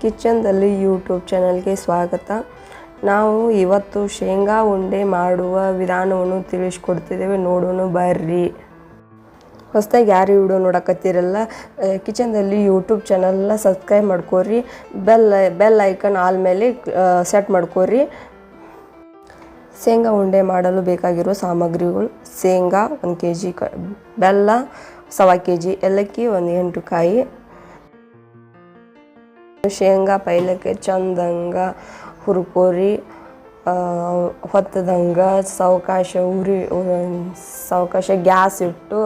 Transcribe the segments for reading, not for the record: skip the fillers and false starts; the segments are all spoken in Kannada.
ಕಿಚನ್ದಲ್ಲಿ ಯೂಟ್ಯೂಬ್ ಚಾನಲ್ಗೆ ಸ್ವಾಗತ. ನಾವು ಇವತ್ತು ಶೇಂಗಾ ಉಂಡೆ ಮಾಡುವ ವಿಧಾನವನ್ನು ತಿಳಿಸ್ಕೊಡ್ತಿದ್ದೇವೆ, ನೋಡೋಣ ಬರ್ರಿ. ಹೊಸದಾಗಿ ಯಾರು ವಿಡಿಯೋ ನೋಡಕತ್ತೀರಲ್ಲ, ಕಿಚನ್ದಲ್ಲಿ ಯೂಟ್ಯೂಬ್ ಚಾನಲ್ನ ಸಬ್ಸ್ಕ್ರೈಬ್ ಮಾಡ್ಕೋರಿ, ಬೆಲ್ ಐಕನ್ ಆಲ್ ಮೇಲೆ ಸೆಟ್ ಮಾಡ್ಕೋರಿ. ಶೇಂಗಾ ಉಂಡೆ ಮಾಡಲು ಬೇಕಾಗಿರೋ ಸಾಮಗ್ರಿಗಳು: ಶೇಂಗಾ 1 kg, ಬೆಲ್ಲ 1/4 kg, ಏಲಕ್ಕಿ 1 8 ಕಾಯಿ. ಶೇಂಗಾ ಪೈಲಕ್ಕೆ ಚಂದಂಗ ಹುರ್ಕೋರಿ, ಹೊತ್ತದಂಗ ಸಾವಕಾಶ ಗ್ಯಾಸ್ ಇಟ್ಟು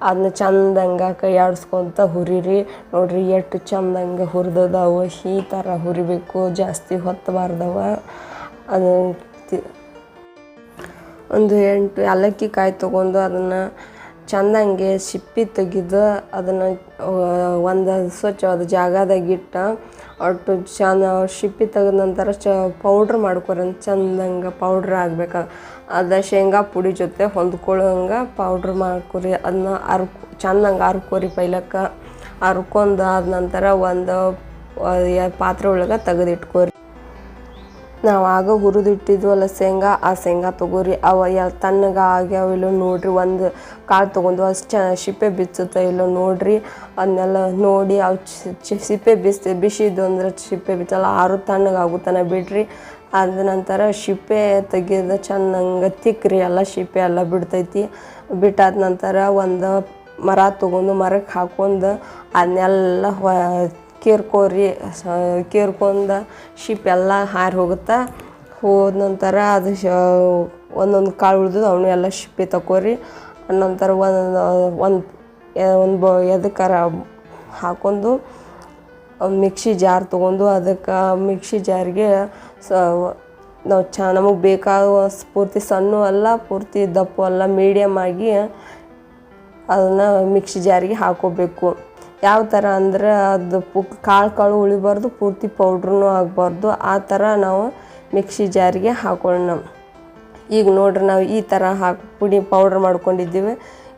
ಅದನ್ನ ಚಂದಂಗ ಕೈ ಆಡಿಸ್ಕೊತ ಹುರಿರಿ. ನೋಡ್ರಿ ಎಷ್ಟು ಚಂದಂಗ ಹುರಿದವ, ಈ ಥರ ಹುರಿಬೇಕು, ಜಾಸ್ತಿ ಹೊತ್ತಬಾರ್ದವ. ಅದು ಒಂದು 8 ಏಲಕ್ಕಿ ಕಾಯಿ ತೊಗೊಂಡು ಅದನ್ನು ಚಂದಂಗೆ ಸಿಪ್ಪಿ ತೆಗೆದು ಅದನ್ನು ಒಂದು ಸ್ವಚ್ಛವಾದ ಜಾಗದಾಗಿಟ್ಟ ಒಟ್ಟು ಚಂದ ಸಿಪ್ಪಿ ತೆಗೆದ ನಂತರ ಪೌಡ್ರ್ ಮಾಡ್ಕೊರಿ. ಚಂದಂಗೆ ಪೌಡ್ರ್ ಆಗ್ಬೇಕು. ಅದು ಶೇಂಗಾ ಪುಡಿ ಜೊತೆ ಹೊಂದ್ಕೊಳ್ಳೋಂಗೆ ಪೌಡ್ರ್ ಮಾಡ್ಕೊರಿ. ಅದನ್ನ ಚಂದಂಗೆ ಹರ್ಕೋರಿ. ಪೈಲಕ್ಕೆ ಹರ್ಕೊಂಡು ಆದ ನಂತರ ಒಂದು ಪಾತ್ರೆ ಒಳಗೆ ತೆಗೆದಿಟ್ಕೋರಿ. ನಾವು ಆಗ ಹುರಿದಿಟ್ಟಿದ್ವಲ್ಲ ಶೇಂಗಾ, ಆ ಶೇಂಗಾ ತೊಗೋರಿ. ಅವ ತಣ್ಣಗೆ ಆಗ್ಯಾವ ಇಲ್ಲೋ ನೋಡ್ರಿ. ಒಂದು ಕಾಳು ತೊಗೊಂಡು ಅಷ್ಟು ಸಿಪ್ಪೆ ಬಿಚ್ಚುತ್ತೆ ಇಲ್ಲೋ ನೋಡ್ರಿ. ಅದನ್ನೆಲ್ಲ ನೋಡಿ ಅವು ಸಿಪ್ಪೆ ಬಿಸಿದು ಅಂದ್ರೆ ಸಿಪ್ಪೆ ಬಿಚ್ಚಲ್ಲ, ಆರು ತಣ್ಣಗೆ ಆಗುತ್ತಾನೆ ಬಿಡ್ರಿ. ಅದ ನಂತರ ಸಿಪ್ಪೆ ತೆಗೆದು ಚೆನ್ನಾಗಿ ತಿಕ್ಕ್ರಿ. ಎಲ್ಲ ಸಿಪ್ಪೆ ಎಲ್ಲ ಬಿಡ್ತೈತಿ. ಬಿಟ್ಟಾದ ನಂತರ ಒಂದು ಮರ ತೊಗೊಂಡು ಮರಕ್ಕೆ ಹಾಕೊಂಡು ಅದನ್ನೆಲ್ಲ ಕೇರ್ಕೊಂಡು ಶಿಪ್ಪೆಲ್ಲ ಹಾರಿ ಹೋಗುತ್ತೆ. ಹೋದ ನಂತರ ಅದು ಒಂದೊಂದು ಕಾಳು ಉಳಿದು ಅವನು ಎಲ್ಲ ಸಿಪ್ಪೆ ತಗೋರಿ. ನಂತರ ಒಂದು ಎದಕ್ಕಾರ ಹಾಕೊಂಡು ಮಿಕ್ಸಿ ಜಾರ್ ತೊಗೊಂಡು ಅದಕ್ಕೆ ಮಿಕ್ಸಿ ಜಾರಿಗೆ ನಾವು ನಮಗೆ ಬೇಕಾದ ಪೂರ್ತಿ ಸಣ್ಣ ಅಲ್ಲ, ಪೂರ್ತಿ ದಪ್ಪು ಅಲ್ಲ, ಮೀಡಿಯಮ್ ಆಗಿ ಅದನ್ನು ಮಿಕ್ಸಿ ಜಾರಿಗೆ ಹಾಕೋಬೇಕು. ಯಾವ ಥರ ಅಂದ್ರೆ ಅದು ಕಾಳು ಉಳಿಬಾರ್ದು, ಪೂರ್ತಿ ಪೌಡ್ರೂ ಆಗಬಾರ್ದು. ಆ ಥರ ನಾವು ಮಿಕ್ಸಿ ಜಾರಿಗೆ ಹಾಕೊಳ್ಳೋಣ. ಈಗ ನೋಡ್ರಿ, ನಾವು ಈ ಥರ ಪೌಡ್ರ್ ಮಾಡ್ಕೊಂಡಿದ್ದೀವಿ.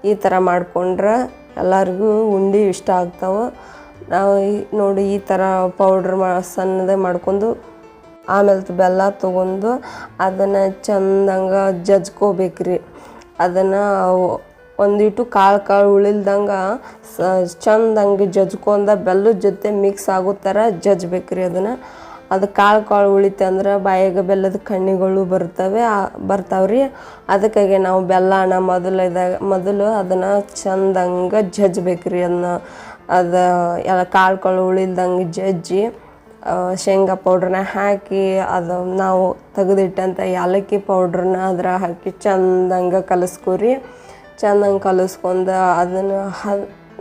ಈ ಥರ ಮಾಡ್ಕೊಂಡ್ರೆ ಎಲ್ಲರಿಗೂ ಉಂಡೆ ಇಷ್ಟ ಆಗ್ತಾವೆ. ನಾವು ನೋಡಿ ಈ ಥರ ಪೌಡ್ರ್ ಸಣ್ಣದೇ ಮಾಡ್ಕೊಂಡು ಆಮೇಲೆ ಬೆಲ್ಲ ತೊಗೊಂಡು ಅದನ್ನು ಚಂದಂಗೆ ಜಜ್ಕೋಬೇಕ್ರಿ. ಅದನ್ನು ಒಂದಿಟ್ಟು ಕಾಳು ಉಳಿಲ್ದಂಗೆ ಚಂದಂಗೆ ಜಜ್ಕೊಂಡ ಬೆಲ್ಲದ ಜೊತೆ ಮಿಕ್ಸ್ ಆಗೋ ಥರ ಜಜ್ಬೇಕ್ರಿ. ಅದು ಕಾಳು ಉಳಿತೆ ಅಂದ್ರೆ ಬಾಯಾಗ ಬೆಲ್ಲದ ಕಣ್ಣಿಗಳು ಬರ್ತಾವ್ರಿ. ಅದಕ್ಕಾಗಿ ನಾವು ಬೆಲ್ಲನ ಮೊದಲು ಅದನ್ನು ಚಂದಂಗೆ ಜಜ್ಬೇಕ್ರಿ. ಅದು ಎಲ್ಲ ಕಾಳು ಉಳಿಲ್ದಂಗೆ ಜಜ್ಜಿ ಶೇಂಗಾ ಪೌಡ್ರನ್ನ ಹಾಕಿ ಅದು ನಾವು ತೆಗೆದಿಟ್ಟಂಥ ಏಲಕ್ಕಿ ಪೌಡ್ರನ್ನ ಅದ್ರ ಹಾಕಿ ಚಂದಂಗೆ ಕಲಿಸ್ಕೊರಿ. ಚಂದಂಗೆ ಕಲಿಸ್ಕೊಂಡು ಅದನ್ನು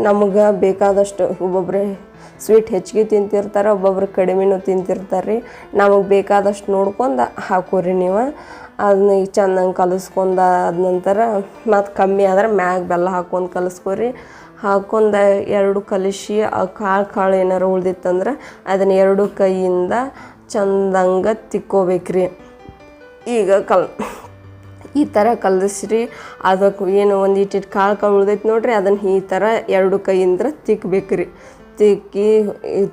ನಮಗೆ ಬೇಕಾದಷ್ಟು ಒಬ್ಬೊಬ್ಬರೇ ಸ್ವೀಟ್ ಹೆಚ್ಚಿಗೆ ತಿಂತಿರ್ತಾರೆ, ಒಬ್ಬೊಬ್ರು ಕಡಿಮೆನೂ ತಿಂತಿರ್ತಾರೆ. ನಮಗೆ ಬೇಕಾದಷ್ಟು ನೋಡ್ಕೊಂಡು ಹಾಕೋರಿ ನೀವು. ಅದನ್ನ ಈಗ ಚಂದಂಗೆ ಕಲಿಸ್ಕೊಂಡು ಆದ ನಂತರ ಮತ್ತು ಕಮ್ಮಿ ಆದ್ರೆ ಮ್ಯಾಗ ಬೆಲ್ಲ ಹಾಕ್ಕೊಂಡು ಕಲಿಸ್ಕೊರಿ. ಹಾಕ್ಕೊಂಡು 2 ಕಲಿಸಿ ಕಾಳು ಏನಾರು ಉಳ್ದಿತ್ತಂದ್ರೆ ಅದನ್ನು 2 ಕೈಯಿಂದ ಚಂದಂಗೆ ತಿಕ್ಕೋಬೇಕ್ರಿ. ಈಗ ಈ ಥರ ಕಲಿಸ್ರಿ. ಅದಕ್ಕೆ ಏನು ಒಂದು ಇಟ್ಟಿಟ್ಟು ಕಾಳು ಉಳ್ದೈತೆ ನೋಡ್ರಿ, ಅದನ್ನು ಈ ಥರ 2 ಕೈಯಿಂದ ತಿಕ್ಕಬೇಕ್ರಿ.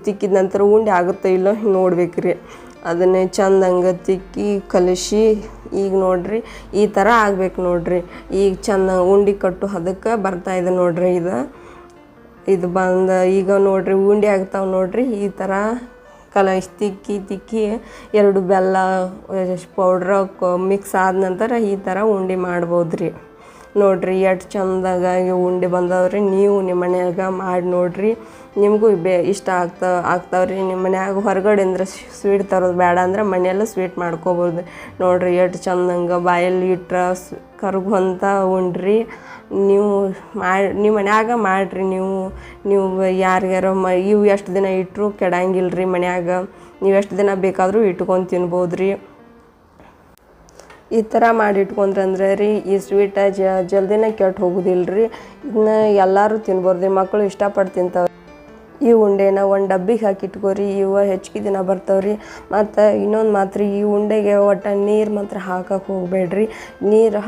ತಿಕ್ಕಿದ ನಂತರ ಉಂಡೆ ಆಗುತ್ತೆ ಇಲ್ಲೋ ನೋಡ್ಬೇಕ್ರಿ. ಅದನ್ನೇ ಚಂದಂಗೆ ತಿಕ್ಕಿ ಕಲಿಸಿ. ಈಗ ನೋಡ್ರಿ ಈ ಥರ ಆಗ್ಬೇಕು ನೋಡ್ರಿ. ಈಗ ಚಂದ ಉಂಡೆ ಕಟ್ಟು ಅದಕ್ಕೆ ಬರ್ತಾಯಿದೆ ನೋಡ್ರಿ. ಇದು ಬಂದು ಈಗ ನೋಡ್ರಿ ಉಂಡೆ ಆಗ್ತಾವೆ ನೋಡ್ರಿ. ಈ ಥರ ತಿಕ್ಕಿ 2 ಬೆಲ್ಲ ಪೌಡ್ರ್ ಮಿಕ್ಸ್ ಆದ ನಂತರ ಈ ಥರ ಉಂಡೆ ಮಾಡ್ಬೋದ್ರಿ. ನೋಡ್ರಿ ಎಷ್ಟು ಚಂದಾಗಿ ಉಂಡೆ ಬಂದವ್ರಿ. ನೀವು ನಿಮ್ಮ ಮನ್ಯಾಗ ಮಾಡಿ ನೋಡ್ರಿ, ನಿಮಗೂ ಇಷ್ಟ ಆಗ್ತಾವ್ರಿ. ನಿಮ್ಮ ಮನ್ಯಾಗ ಹೊರಗಡೆ ಅಂದ್ರೆ ಸ್ವೀಟ್ ತರೋದು ಬೇಡ ಅಂದ್ರೆ ಮನೆಯೆಲ್ಲ ಸ್ವೀಟ್ ಮಾಡ್ಕೋಬೋದು. ನೋಡ್ರಿ ಎಷ್ಟು ಚಂದಂಗೆ ಬಾಯಲ್ಲಿ ಇಟ್ಟರೆ ಕರ್ಗುವಂಥ ಉಂಡ್ರಿ. ನೀವು ಮನ್ಯಾಗ ಮಾಡಿರಿ. ನೀವು ಯಾರಿಗಾರ ಇವು ಎಷ್ಟು ದಿನ ಇಟ್ಟರು ಕೆಡಂಗಿಲ್ಲ ರೀ. ಮನ್ಯಾಗ ನೀವು ಎಷ್ಟು ದಿನ ಬೇಕಾದರೂ ಇಟ್ಕೊಂಡು ತಿನ್ಬೋದ್ರಿ. ಈ ಥರ ಮಾಡಿ ಇಟ್ಕೊಂಡ್ರೆ ರೀ ಈ ಸ್ವೀಟ ಜಲ್ದಿನ ಕೆಟ್ಟು ಹೋಗೋದಿಲ್ಲ ರೀ. ಇದನ್ನ ಎಲ್ಲರೂ ತಿನ್ಬೋದು ರೀ. ಮಕ್ಕಳು ಇಷ್ಟಪಟ್ಟು ತಿಂತಾವ್ರಿ. ಈ ಉಂಡೆನ ಒಂದು ಡಬ್ಬಿಗೆ ಹಾಕಿ ಇಟ್ಕೋರಿ. ಇವು ಹೆಚ್ಚಿಗೆ ದಿನ ಬರ್ತಾವ್ರಿ. ಮತ್ತು ಇನ್ನೊಂದು ಮಾತ್ರ, ಈ ಉಂಡೆಗೆ ಒಟ್ಟು ನೀರು ಮಾತ್ರ ಹಾಕಕ್ಕೆ ಹೋಗಬೇಡ್ರಿ. ನೀರು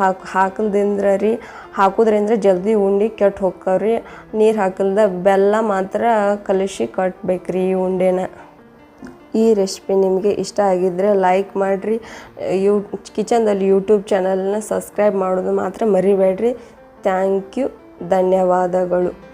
ಹಾಕೋದ್ರಿಂದ ಜಲ್ದಿ ಉಂಡೆ ಕೆಟ್ಟು ಹೋಗ್ತಾವ್ರಿ. ನೀರು ಹಾಕಲ್ದ ಬೆಲ್ಲ ಮಾತ್ರ ಕಲಿಸಿ ಕಟ್ಬೇಕ್ರಿ ಈ ಉಂಡೆನ. ಈ ರೆಸಿಪಿ ನಿಮಗೆ ಇಷ್ಟ ಆಗಿದ್ದರೆ ಲೈಕ್ ಮಾಡಿರಿ. ಕಿಚನ್ದಲ್ಲಿ ಯೂಟ್ಯೂಬ್ ಚಾನಲ್ನ ಸಬ್ಸ್ಕ್ರೈಬ್ ಮಾಡೋದು ಮಾತ್ರ ಮರಿಬೇಡ್ರಿ. Thank you. ಧನ್ಯವಾದಗಳು.